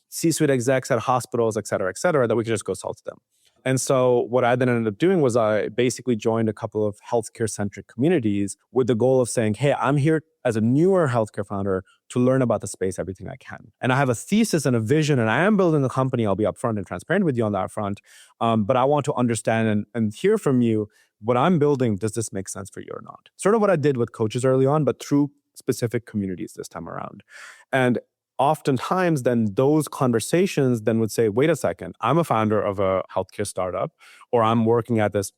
C-suite execs at hospitals, et cetera, that we could just go sell to them. And so what I then ended up doing was I basically joined a couple of healthcare-centric communities with the goal of saying, hey, I'm here as a newer healthcare founder to learn about the space, everything I can. And I have a thesis and a vision, and I am building a company. I'll be upfront and transparent with you on that front. But I want to understand and hear from you what I'm building. Does this make sense for you or not? Sort of what I did with coaches early on, but through specific communities this time around. And oftentimes then those conversations then would say, wait a second, I'm a founder of a healthcare startup, or I'm working at this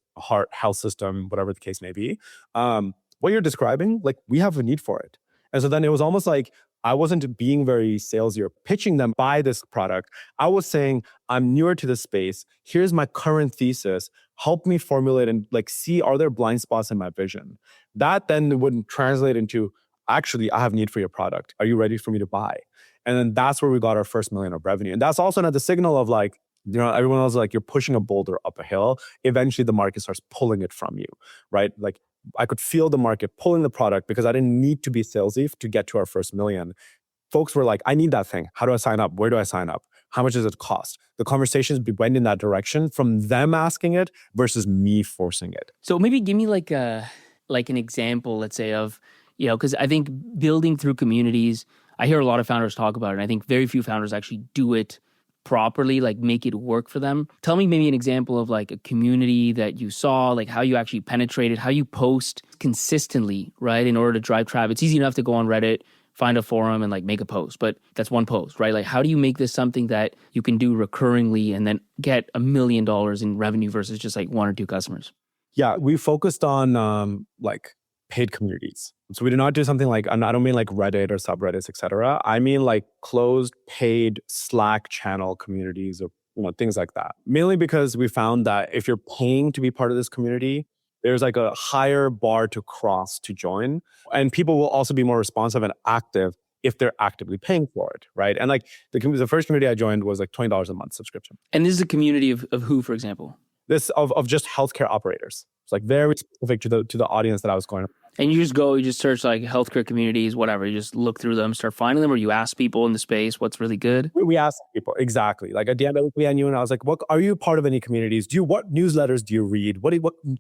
health system, whatever the case may be. What you're describing, like, we have a need for it. And so then it was almost like I wasn't being very salesy or pitching them buy this product. I was saying, I'm newer to this space. Here's my current thesis. Help me formulate and like see, are there blind spots in my vision? That then would translate into, actually, I have need for your product. Are you ready for me to buy? And then that's where we got our first $1 million of revenue. And that's also not the signal of like, everyone else is like, you're pushing a boulder up a hill. Eventually the market starts pulling it from you, right? Like, I could feel the market pulling the product because I didn't need to be salesy to get to our first $1 million. Folks were like, I need that thing. How do I sign up? Where do I sign up? How much does it cost? The conversations went in that direction from them asking it versus me forcing it. So maybe give me like an example, let's say, of, because I think building through communities, I hear a lot of founders talk about it, and I think very few founders actually do it properly, like make it work for them. Tell me maybe an example of like a community that you saw, like how you actually penetrated, how you post consistently, right, in order to drive traffic. It's easy enough to go on Reddit, find a forum and like make a post, but that's one post, right? Like, how do you make this something that you can do recurringly and then get $1 million in revenue versus just like one or two customers? Yeah, we focused on like paid communities. So we did not do something like, and I don't mean like Reddit or subreddits, etc. I mean like closed paid Slack channel communities or things like that. Mainly because we found that if you're paying to be part of this community, there's like a higher bar to cross to join. And people will also be more responsive and active if they're actively paying for it, right? And like the first community I joined was like $20 a month subscription. And this is a community of who, for example? This of just healthcare operators. It's like very specific to the audience that I was going. And you just search like healthcare communities, whatever. You just look through them, start finding them, or you ask people in the space what's really good. We asked people, exactly. Like at the end of the knew, and I was like, "What are you part of any communities? What newsletters do you read? What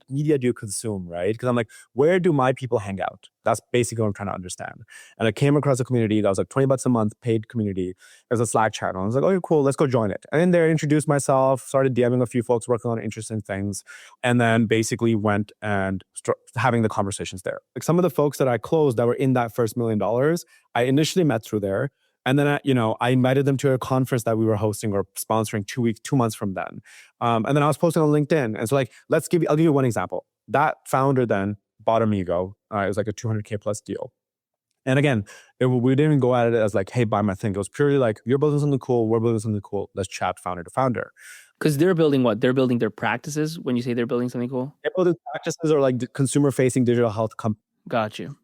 media do you consume?" Right? Because I'm like, where do my people hang out? That's basically what I'm trying to understand. And I came across a community that was like $20 a month, paid community. There's a Slack channel. I was like, "Oh, cool, let's go join it." And then there, introduced myself, started DMing a few folks working on interesting things, and then basically went and having the conversations there. Like some of the folks that I closed that were in that first $1 million, I initially met through there. And then I invited them to a conference that we were hosting or sponsoring 2 months from then. And then I was posting on LinkedIn. And so like, I'll give you one example. That founder then bought Amigo. It was like a $200K plus deal. And again, we didn't even go at it as like, hey, buy my thing. It was purely like, you're building something cool, we're building something cool. Let's chat founder to founder. Because they're building what? They're building their practices when you say they're building something cool? They're building practices or like consumer-facing digital health companies. Got you.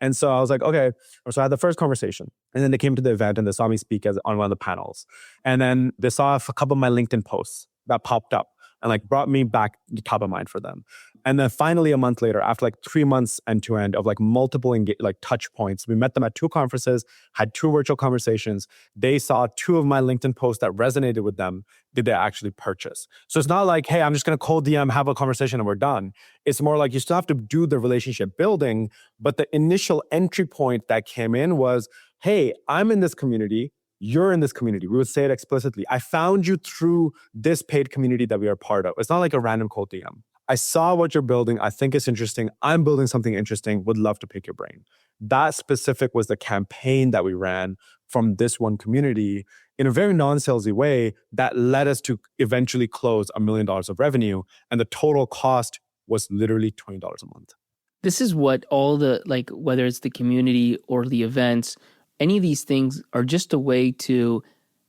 And so I was like, okay. So I had the first conversation. And then they came to the event and they saw me speak on one of the panels. And then they saw a couple of my LinkedIn posts that popped up and like brought me back to top of mind for them. And then finally a month later, after like 3 months end to end of like multiple touch points, we met them at 2 conferences, had 2 virtual conversations. They saw 2 of my LinkedIn posts that resonated with them. Did they actually purchase? So it's not like, hey, I'm just going to cold DM, have a conversation and we're done. It's more like you still have to do the relationship building. But the initial entry point that came in was, hey, I'm in this community. You're in this community. We would say it explicitly. I found you through this paid community that we are part of. It's not like a random cold DM. I saw what you're building. I think it's interesting. I'm building something interesting. Would love to pick your brain. That specific was the campaign that we ran from this one community in a very non-salesy way that led us to eventually close $1 million of revenue. And the total cost was literally $20 a month. This is what all the, like, whether it's the community or the events, any of these things are just a way to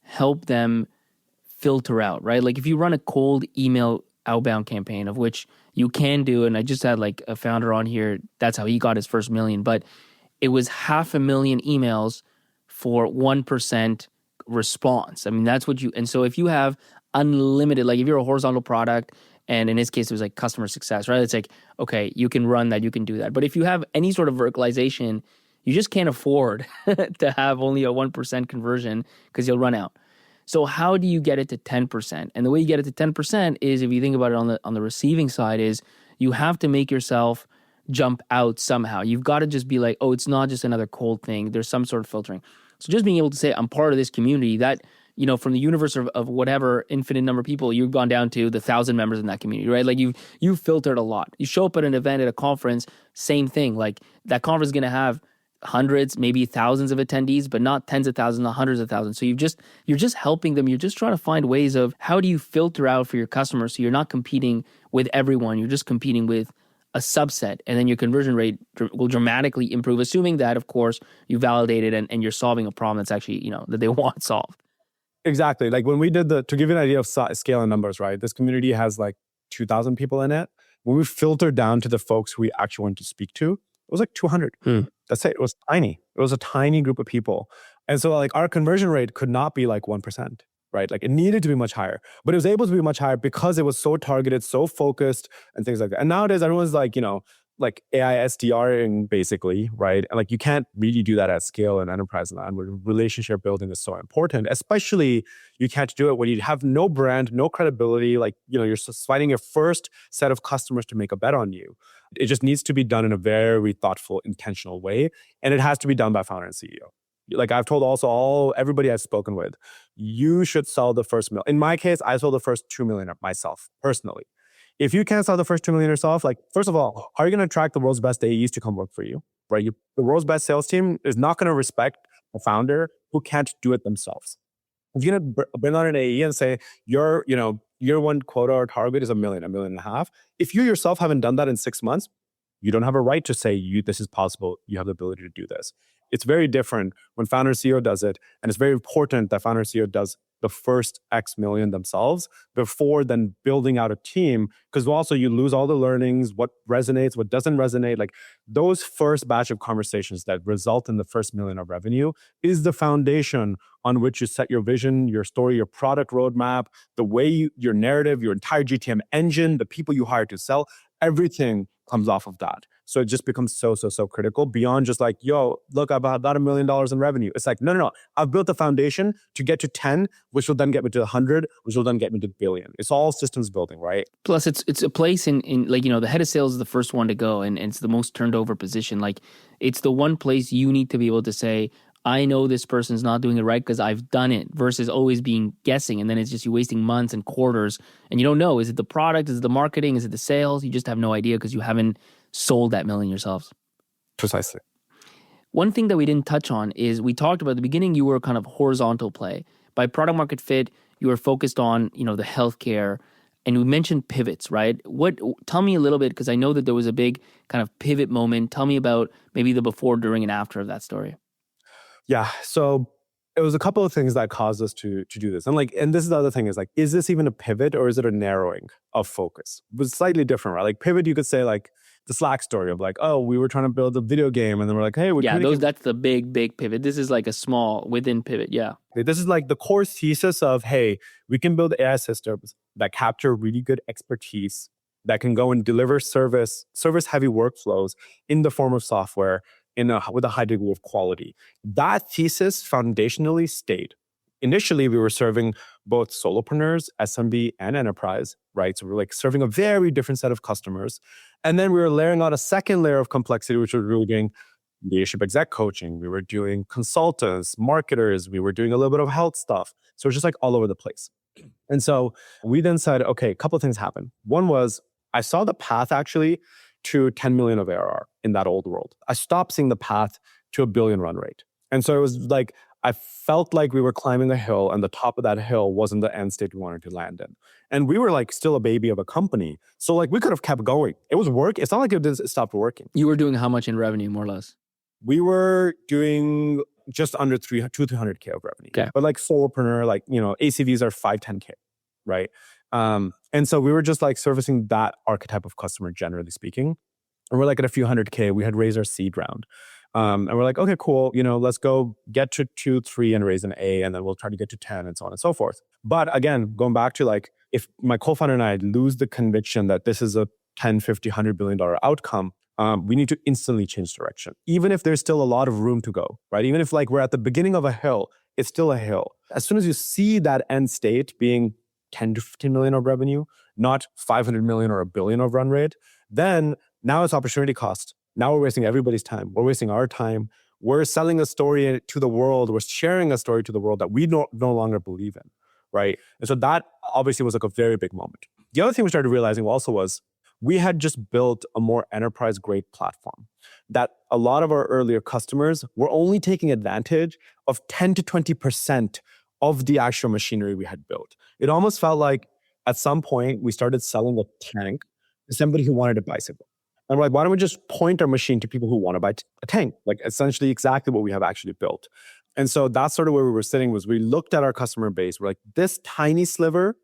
help them filter out, right? Like if you run a cold email outbound campaign, of which you can do, and I just had like a founder on here, that's how he got his first million, but it was 500,000 emails for 1% response. I mean, that's what and so if you have unlimited, like if you're a horizontal product, and in this case, it was like customer success, right? It's like, okay, you can run that, you can do that. But if you have any sort of verticalization, you just can't afford to have only a 1% conversion because you'll run out. So how do you get it to 10%? And the way you get it to 10% is, if you think about it on the receiving side, is you have to make yourself jump out somehow. You've got to just be like, oh, it's not just another cold thing. There's some sort of filtering. So just being able to say, I'm part of this community, that, from the universe of whatever infinite number of people, you've gone down to the 1,000 members in that community, right? Like you've filtered a lot. You show up at an event, at a conference, same thing. Like that conference is going to have hundreds, maybe thousands of attendees, but not tens of thousands, not hundreds of thousands. So you're just helping them. You're just trying to find ways of how do you filter out for your customers so you're not competing with everyone. You're just competing with a subset, and then your conversion rate will dramatically improve, assuming that, of course, you validated and you're solving a problem that's actually, that they want solved. Exactly. Like when we did to give you an idea of scale and numbers, right? This community has like 2,000 people in it. When we filtered down to the folks who we actually wanted to speak to, it was like 200. That's it. It was tiny. It was a tiny group of people. And so like our conversion rate could not be like 1%, right? Like it needed to be much higher, but it was able to be much higher because it was so targeted, so focused and things like that. And nowadays everyone's like, like AI SDRing basically, right? And like you can't really do that at scale in enterprise land where relationship building is so important. Especially you can't do it when you have no brand, no credibility. Like, you're just finding your first set of customers to make a bet on you. It just needs to be done in a very thoughtful, intentional way. And it has to be done by founder and CEO. Like I've told also everybody I've spoken with, you should sell the first million. In my case, I sold the first 2 million myself personally. If you can't sell the first 2 million yourself, like, first of all, how are you going to attract the world's best AEs to come work for you? right? The world's best sales team is not going to respect a founder who can't do it themselves. If you're going to bring on an AE and say, year one quota or target is $1 million, $1.5 million. If you yourself haven't done that in 6 months, you don't have a right to say this is possible. You have the ability to do this. It's very different when founder CEO does it. And it's very important that founder CEO does the first X million themselves before then building out a team. Because also you lose all the learnings, what resonates, what doesn't resonate. Like those first batch of conversations that result in the first $1 million of revenue is the foundation on which you set your vision, your story, your product roadmap, the way your narrative, your entire GTM engine, the people you hire to sell, everything comes off of that. So it just becomes so critical beyond just like, yo, look, I've got $1 million in revenue. It's like, no. I've built the foundation to get to 10, which will then get me to 100, which will then get me to billion. It's all systems building, right? Plus, it's a place in like, the head of sales is the first one to go, and it's the most turned over position. Like, it's the one place you need to be able to say, I know this person's not doing it right because I've done it, versus always being guessing. And then it's just you wasting months and quarters, and you don't know, is it the product, is it the marketing, is it the sales? You just have no idea because you haven't sold that million yourselves. Precisely. One thing that we didn't touch on is we talked about at the beginning, you were kind of horizontal play. By product market fit, you were focused on, the healthcare, and we mentioned pivots, right? Tell me a little bit, because I know that there was a big kind of pivot moment. Tell me about maybe the before, during, and after of that story. Yeah. So it was a couple of things that caused us to do this. And this is the other thing is like, is this even a pivot or is it a narrowing of focus? It was slightly different, right? Like pivot, you could say like the Slack story of like, oh, we were trying to build a video game and then we're like, hey, that's the big pivot. This is like a small within pivot. Yeah. This is like the core thesis of, hey, we can build AI systems that capture really good expertise that can go and deliver service heavy workflows in the form of software with a high degree of quality. That thesis foundationally stayed. Initially, we were serving both solopreneurs, SMB, and enterprise, right? So we're like serving a very different set of customers. And then we were layering on a second layer of complexity, which was really doing leadership exec coaching. We were doing consultants, marketers. We were doing a little bit of health stuff. So it's just like all over the place. And so we then said, okay, a couple of things happened. One was I saw the path actually to 10 million of ARR in that old world. I stopped seeing the path to a billion run rate. And so it was like, I felt like we were climbing a hill and the top of that hill wasn't the end state we wanted to land in. And we were like still a baby of a company. So like we could have kept going. It was work. It's not like it stopped working. You were doing how much in revenue, more or less? We were doing just under 300K of revenue. Okay. But like solopreneur, like, ACVs are 5-10K, right? And so we were just like servicing that archetype of customer, generally speaking. And we're like at a few 100K. We had raised our seed round. And we're like, okay, cool. Let's go get to 2, 3 and raise an A, and then we'll try to get to 10 and so on and so forth. But again, going back to like, if my co-founder and I lose the conviction that this is a 10, 50, $100 billion outcome, we need to instantly change direction. Even if there's still a lot of room to go, right? Even if like we're at the beginning of a hill, it's still a hill. As soon as you see that end state being 10 to 15 million of revenue, not 500 million or a billion of run rate, then now it's opportunity cost. Now we're wasting everybody's time. We're wasting our time. We're selling a story to the world. We're sharing a story to the world that we no longer believe in, right? And so that obviously was like a very big moment. The other thing we started realizing also was we had just built a more enterprise-grade platform that a lot of our earlier customers were only taking advantage of 10 to 20% of the actual machinery we had built. It almost felt like at some point we started selling a tank to somebody who wanted a bicycle. And we're like, why don't we just point our machine to people who want to buy a tank? Like essentially exactly what we have actually built. And so that's sort of where we were sitting was we looked at our customer base. We're like, this tiny sliver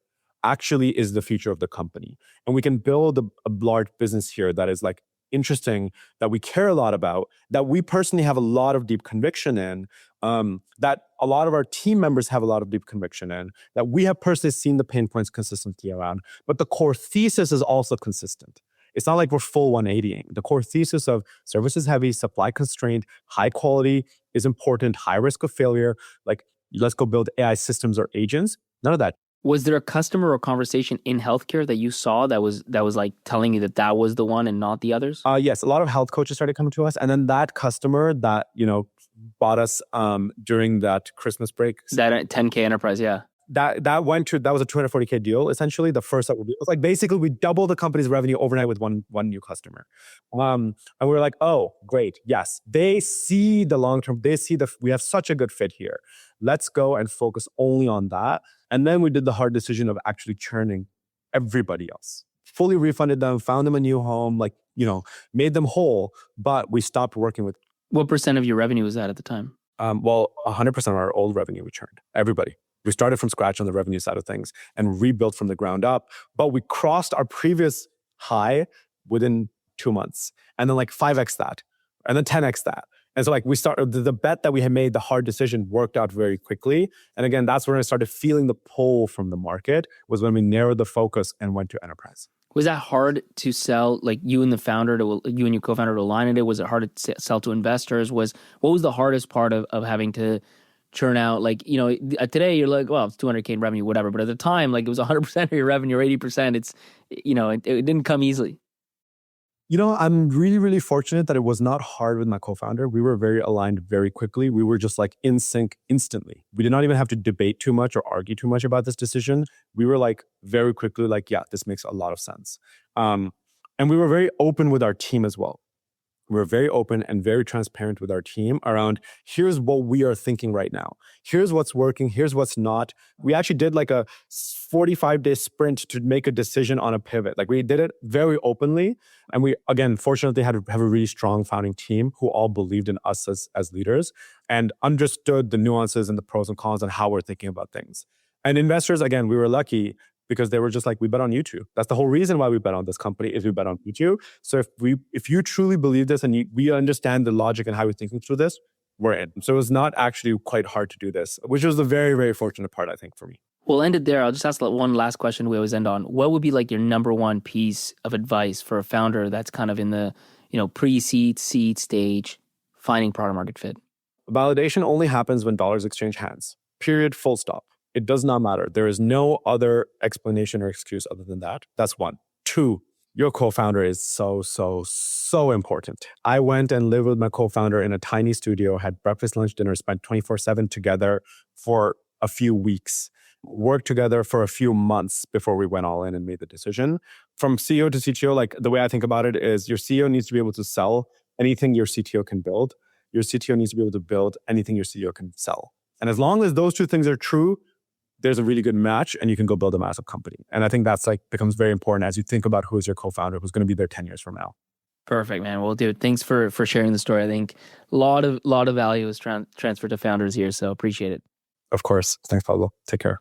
actually is the future of the company. And we can build a large business here that is like interesting, that we care a lot about, that we personally have a lot of deep conviction in, that a lot of our team members have a lot of deep conviction in, that we have personally seen the pain points consistently around. But the core thesis is also consistent. It's not like we're full 180ing. The core thesis of services heavy, supply constrained, high quality is important, high risk of failure. Like, let's go build AI systems or agents. None of that. Was there a customer or conversation in healthcare that you saw that was like telling you that was the one and not the others? Yes, a lot of health coaches started coming to us. And then that customer that, bought us during that Christmas break. That 10K enterprise, yeah. that was a $240K deal, essentially. The first that it was like basically we doubled the company's revenue overnight with one new customer. And we were like, oh, great. Yes. They see the long-term, we have such a good fit here. Let's go and focus only on that. And then we did the hard decision of actually churning everybody else. Fully refunded them, found them a new home, made them whole, but we stopped working with. What percent of your revenue was that at the time? 100% of our old revenue we churned. Everybody. We started from scratch on the revenue side of things and rebuilt from the ground up. But we crossed our previous high within 2 months. And then 5x that. And then 10x that. And so we started, the bet that we had made, the hard decision worked out very quickly. And again, that's when I started feeling the pull from the market, was when we narrowed the focus and went to enterprise. Was that hard to sell, you and your co-founder to align it? Was it hard to sell to investors? What was the hardest part of having to churn out? Today you're like, well, it's $200K in revenue, whatever. But at the time, it was 100% of your revenue or 80%. It's, it didn't come easily. I'm really, really fortunate that it was not hard with my co-founder. We were very aligned very quickly. We were just in sync instantly. We did not even have to debate too much or argue too much about this decision. We were very quickly yeah, this makes a lot of sense. And we were very open with our team as well. We were very open and very transparent with our team around, here's what we are thinking right now. Here's what's working. Here's what's not. We actually did a 45-day sprint to make a decision on a pivot. We did it very openly. And we, again, fortunately have a really strong founding team who all believed in us as leaders and understood the nuances and the pros and cons and how we're thinking about things. And investors, again, we were lucky because they were just we bet on you two. That's the whole reason why we bet on this company, is we bet on you two. So if you truly believe this and we understand the logic and how we're thinking through this, we're in. So it was not actually quite hard to do this, which was the very, very fortunate part, I think, for me. We'll end it there. I'll just ask one last question we always end on. What would be your number one piece of advice for a founder that's kind of in the pre-seed, seed stage, finding product market fit? Validation only happens when dollars exchange hands. Period, full stop. It does not matter. There is no other explanation or excuse other than that. That's one. Two, your co-founder is so, so, so important. I went and lived with my co-founder in a tiny studio, had breakfast, lunch, dinner, spent 24/7 together for a few weeks, worked together for a few months before we went all in and made the decision. From CEO to CTO, the way I think about it is your CEO needs to be able to sell anything your CTO can build. Your CTO needs to be able to build anything your CEO can sell. And as long as those two things are true, there's a really good match and you can go build a massive company. And I think that's becomes very important as you think about who is your co-founder, who's going to be there 10 years from now. Perfect, man. Well, dude, thanks for sharing the story. I think a lot of value is transferred to founders here, so appreciate it. Of course. Thanks, Pablo. Take care.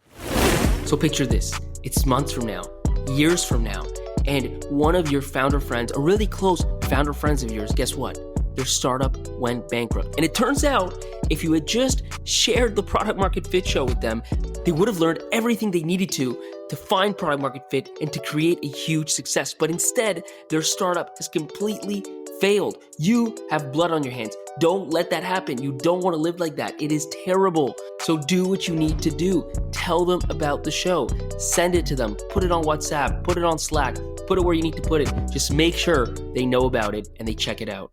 So picture this. It's months from now, years from now, and one of your founder friends, or really close founder friends of yours, guess what? Their startup went bankrupt. And it turns out, if you had just shared the product market fit show with them, they would have learned everything they needed to find product market fit and to create a huge success. But instead, their startup has completely failed. You have blood on your hands. Don't let that happen. You don't want to live like that. It is terrible. So do what you need to do. Tell them about the show. Send it to them. Put it on WhatsApp. Put it on Slack. Put it where you need to put it. Just make sure they know about it and they check it out.